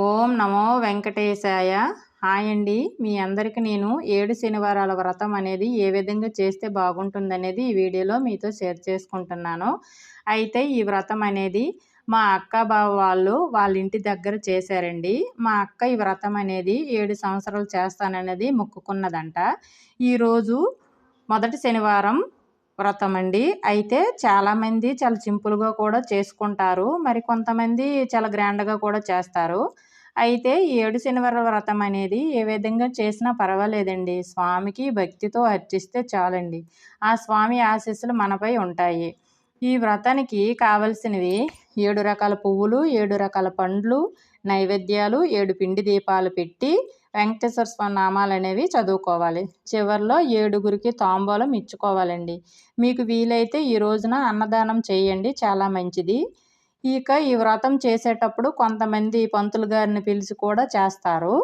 ఓం నమో వెంకటేశాయ. Hi అండి, మీ అందరికీ నేను 7 శనివారాల వ్రతం అనేది ఏ విధంగా చేస్తే బాగుంటుందనేది ఈ వీడియోలో మీతో షేర్ చేసుకుంటున్నాను. అయితే ఈ వ్రతం అనేది మా అక్క బావ వాళ్ళ ఇంటి దగ్గర చేశారండి. మా అక్క ఈ వ్రతం అనేది 7 సంవత్సరాలు చేస్తాననేది మొక్కుకున్నదంట. ఈరోజు మొదటి శనివారం వ్రతం అండి. అయితే చాలామంది చాలా సింపుల్గా కూడా చేసుకుంటారు, మరి కొంతమంది చాలా గ్రాండ్గా కూడా చేస్తారు. అయితే ఈ 7 శనివారాల వ్రతం అనేది ఏ విధంగా చేసినా పర్వాలేదండి, స్వామికి భక్తితో అర్చిస్తే చాలండి, ఆ స్వామి ఆశీస్సులు మనపై ఉంటాయి. ఈ వ్రతానికి కావలసినవి 7 రకాల పువ్వులు, 7 రకాల పండ్లు, నైవేద్యాలు, 7 పిండి దీపాలు పెట్టి వెంకటేశ్వర స్వామి నామాలు అనేవి చదువుకోవాలి. చివరిలో 7గురికి తాంబూలం ఇచ్చుకోవాలండి. మీకు వీలైతే ఈ రోజున అన్నదానం చేయండి, చాలా మంచిది. ఇక ఈ వ్రతం చేసేటప్పుడు కొంతమంది పంతులు గారిని పిలిచి కూడా చేస్తారు.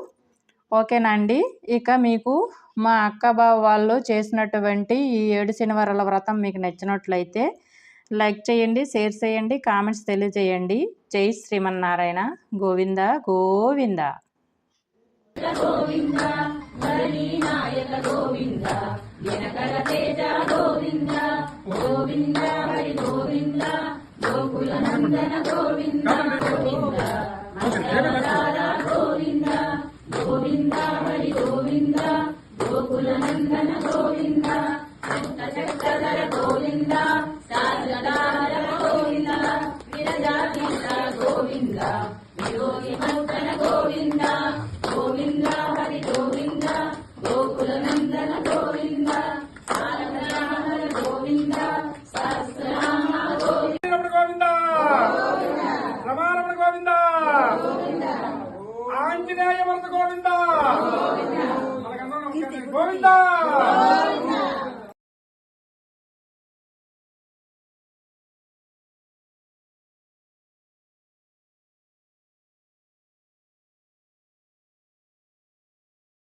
ఓకేనా అండి. ఇక మీకు మా అక్క బావ వాళ్ళు చేసినటువంటి ఈ 7 శనివారాల వ్రతం మీకు నచ్చినట్లయితే లైక్ చేయండి, షేర్ చేయండి, కామెంట్స్ తెలియజేయండి. జై శ్రీమన్నారాయణ. గోవింద గోవింద. గోవింద నాయక గోవింద, జనకర తేజ గోవింద, గోవింద హరి గోవింద, గోకుల నందన గోవింద, గోవింద గోవింద, గోవింద హరి గోవింద, గోకుల నందన గోవింద, చక్రధర గోవింద, సాగరార గోవింద, విరజాతీత గోవింద, విరోగి మంతన గోవింద, గోవింద హరి గోవింద, గోకుల నందన గోవింద, సాగరార గోవింద, సహస్రనామ గోవింద, రమారమణ గోవింద, ఆంజనేయ వరద గోవింద, గోవింద.